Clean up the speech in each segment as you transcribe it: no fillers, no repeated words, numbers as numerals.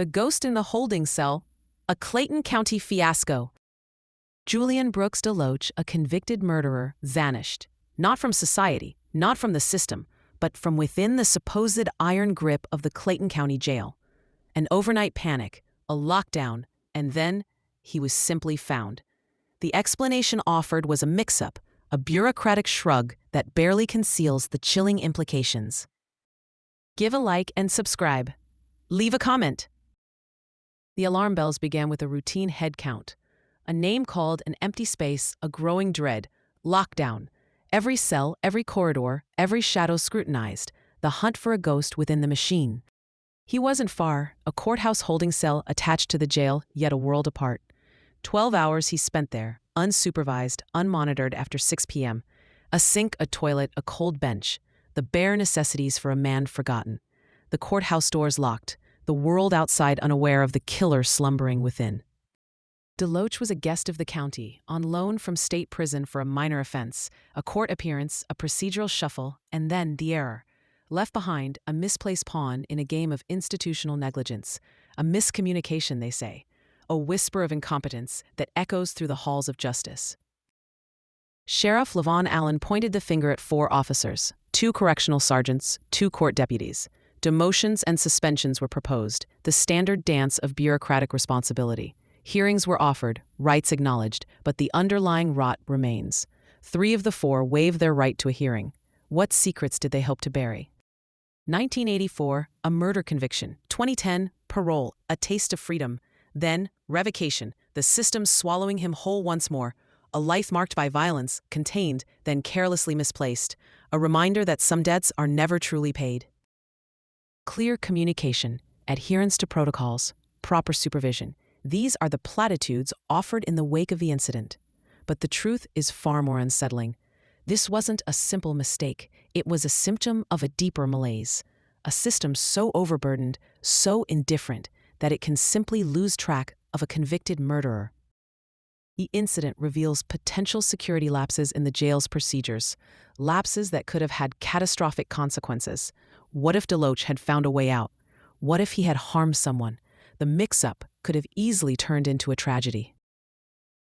The Ghost in the Holding Cell, a Clayton County Fiasco. Julian Brooks Deloach, a convicted murderer, vanished. Not from society, not from the system, but from within the supposed iron grip of the Clayton County Jail. An overnight panic, a lockdown, and then he was simply found. The explanation offered was a mix-up, a bureaucratic shrug that barely conceals the chilling implications. Give a like and subscribe. Leave a comment. The alarm bells began with a routine head count. A name called, an empty space, a growing dread, lockdown. Every cell, every corridor, every shadow scrutinized, the hunt for a ghost within the machine. He wasn't far, a courthouse holding cell attached to the jail, yet a world apart. 12 hours he spent there, unsupervised, unmonitored after 6 p.m. A sink, a toilet, a cold bench, the bare necessities for a man forgotten. The courthouse doors locked, the world outside unaware of the killer slumbering within. Deloach was a guest of the county, on loan from state prison for a minor offense, a court appearance, a procedural shuffle, and then the error. Left behind, a misplaced pawn in a game of institutional negligence, a miscommunication, they say, a whisper of incompetence that echoes through the halls of justice. Sheriff Levon Allen pointed the finger at 4 officers, 2 correctional sergeants, 2 court deputies. Demotions and suspensions were proposed, the standard dance of bureaucratic responsibility. Hearings were offered, rights acknowledged, but the underlying rot remains. 3 of the 4 waived their right to a hearing. What secrets did they hope to bury? 1984, a murder conviction. 2010, parole, a taste of freedom. Then, revocation, the system swallowing him whole once more. A life marked by violence, contained, then carelessly misplaced. A reminder that some debts are never truly paid. Clear communication, adherence to protocols, proper supervision. These are the platitudes offered in the wake of the incident. But the truth is far more unsettling. This wasn't a simple mistake. It was a symptom of a deeper malaise. A system so overburdened, so indifferent, that it can simply lose track of a convicted murderer. The incident reveals potential security lapses in the jail's procedures, lapses that could have had catastrophic consequences. What if Deloach had found a way out? What if he had harmed someone? The mix-up could have easily turned into a tragedy.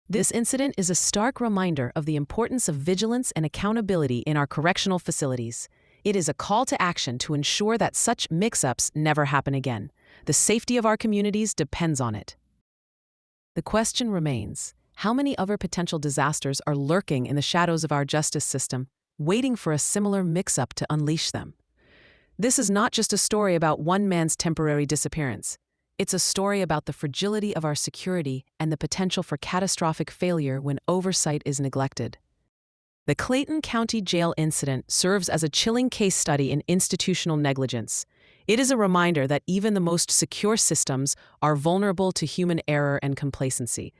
This incident is a stark reminder of the importance of vigilance and accountability in our correctional facilities. It is a call to action to ensure that such mix-ups never happen again. The safety of our communities depends on it. The question remains, how many other potential disasters are lurking in the shadows of our justice system, waiting for a similar mix-up to unleash them? This is not just a story about one man's temporary disappearance. It's a story about the fragility of our security and the potential for catastrophic failure when oversight is neglected. The Clayton County Jail incident serves as a chilling case study in institutional negligence. It is a reminder that even the most secure systems are vulnerable to human error and complacency.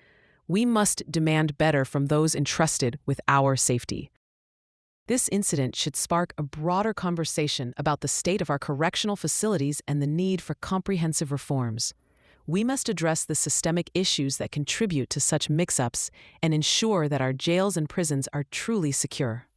We must demand better from those entrusted with our safety. This incident should spark a broader conversation about the state of our correctional facilities and the need for comprehensive reforms. We must address the systemic issues that contribute to such mix-ups and ensure that our jails and prisons are truly secure.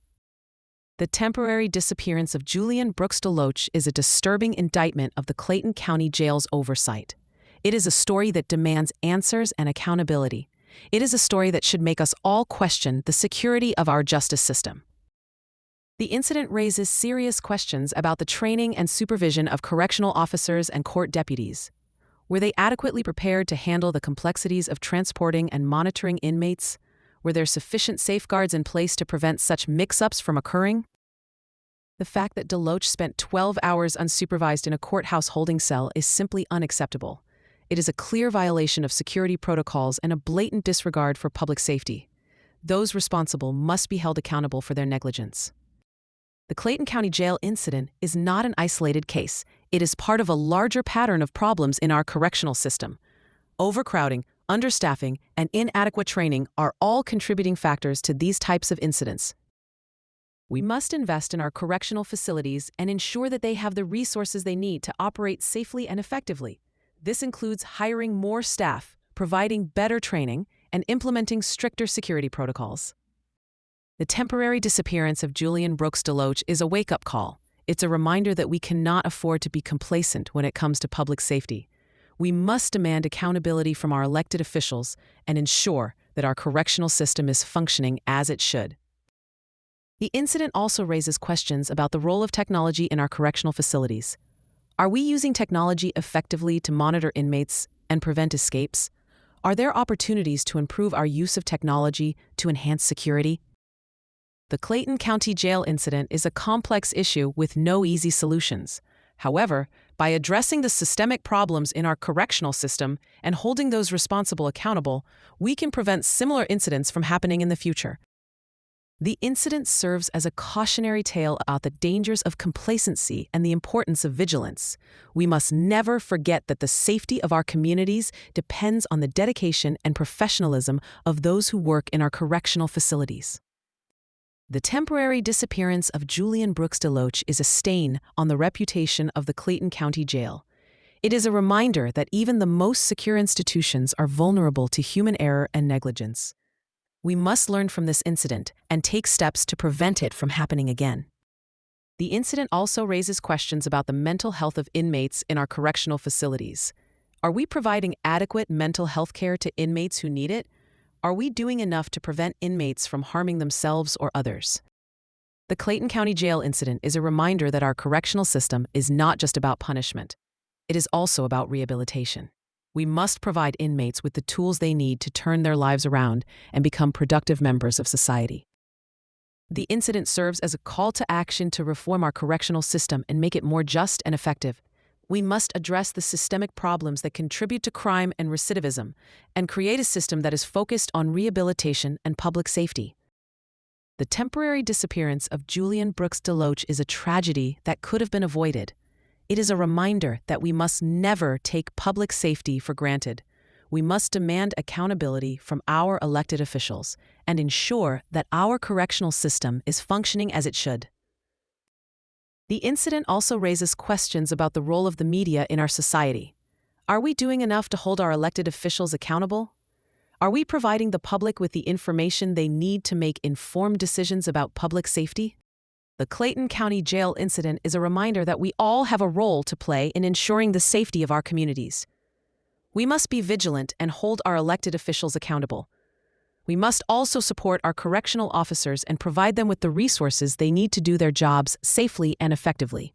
The temporary disappearance of Julian Brooks Deloach is a disturbing indictment of the Clayton County Jail's oversight. It is a story that demands answers and accountability. It is a story that should make us all question the security of our justice system. The incident raises serious questions about the training and supervision of correctional officers and court deputies. Were they adequately prepared to handle the complexities of transporting and monitoring inmates? Were there sufficient safeguards in place to prevent such mix-ups from occurring? The fact that Deloach spent 12 hours unsupervised in a courthouse holding cell is simply unacceptable. It is a clear violation of security protocols and a blatant disregard for public safety. Those responsible must be held accountable for their negligence. The Clayton County Jail incident is not an isolated case. It is part of a larger pattern of problems in our correctional system. Overcrowding, understaffing, and inadequate training are all contributing factors to these types of incidents. We must invest in our correctional facilities and ensure that they have the resources they need to operate safely and effectively. This includes hiring more staff, providing better training, and implementing stricter security protocols. The temporary disappearance of Julian Brooks Deloach is a wake-up call. It's a reminder that we cannot afford to be complacent when it comes to public safety. We must demand accountability from our elected officials and ensure that our correctional system is functioning as it should. The incident also raises questions about the role of technology in our correctional facilities. Are we using technology effectively to monitor inmates and prevent escapes? Are there opportunities to improve our use of technology to enhance security? The Clayton County Jail incident is a complex issue with no easy solutions. However, by addressing the systemic problems in our correctional system and holding those responsible accountable, we can prevent similar incidents from happening in the future. The incident serves as a cautionary tale about the dangers of complacency and the importance of vigilance. We must never forget that the safety of our communities depends on the dedication and professionalism of those who work in our correctional facilities. The temporary disappearance of Julian Brooks Deloach is a stain on the reputation of the Clayton County Jail. It is a reminder that even the most secure institutions are vulnerable to human error and negligence. We must learn from this incident and take steps to prevent it from happening again. The incident also raises questions about the mental health of inmates in our correctional facilities. Are we providing adequate mental health care to inmates who need it? Are we doing enough to prevent inmates from harming themselves or others? The Clayton County Jail incident is a reminder that our correctional system is not just about punishment. It is also about rehabilitation. We must provide inmates with the tools they need to turn their lives around and become productive members of society. The incident serves as a call to action to reform our correctional system and make it more just and effective. We must address the systemic problems that contribute to crime and recidivism and create a system that is focused on rehabilitation and public safety. The temporary disappearance of Julian Brooks Deloach is a tragedy that could have been avoided. It is a reminder that we must never take public safety for granted. We must demand accountability from our elected officials and ensure that our correctional system is functioning as it should. The incident also raises questions about the role of the media in our society. Are we doing enough to hold our elected officials accountable? Are we providing the public with the information they need to make informed decisions about public safety? The Clayton County Jail incident is a reminder that we all have a role to play in ensuring the safety of our communities. We must be vigilant and hold our elected officials accountable. We must also support our correctional officers and provide them with the resources they need to do their jobs safely and effectively.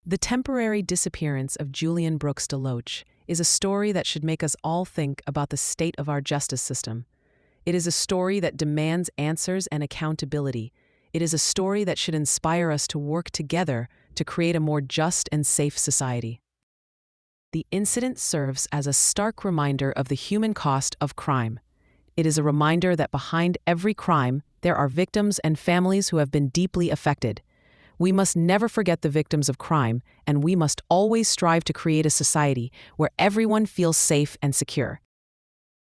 The temporary disappearance of Julian Brooks Deloach is a story that should make us all think about the state of our justice system. It is a story that demands answers and accountability. It is a story that should inspire us to work together to create a more just and safe society. The incident serves as a stark reminder of the human cost of crime. It is a reminder that behind every crime, there are victims and families who have been deeply affected. We must never forget the victims of crime, and we must always strive to create a society where everyone feels safe and secure.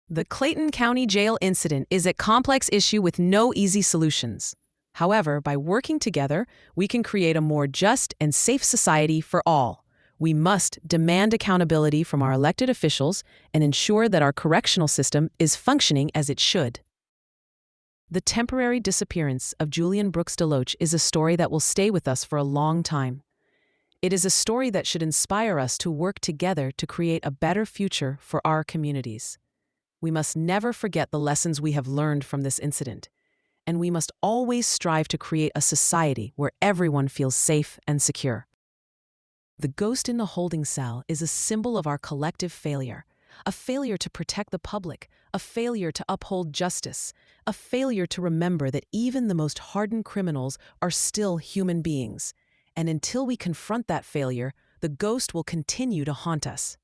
The Clayton County Jail incident is a complex issue with no easy solutions. However, by working together, we can create a more just and safe society for all. We must demand accountability from our elected officials and ensure that our correctional system is functioning as it should. The temporary disappearance of Julian Brooks Deloach is a story that will stay with us for a long time. It is a story that should inspire us to work together to create a better future for our communities. We must never forget the lessons we have learned from this incident, and we must always strive to create a society where everyone feels safe and secure. The ghost in the holding cell is a symbol of our collective failure, a failure to protect the public, a failure to uphold justice, a failure to remember that even the most hardened criminals are still human beings. And until we confront that failure, the ghost will continue to haunt us.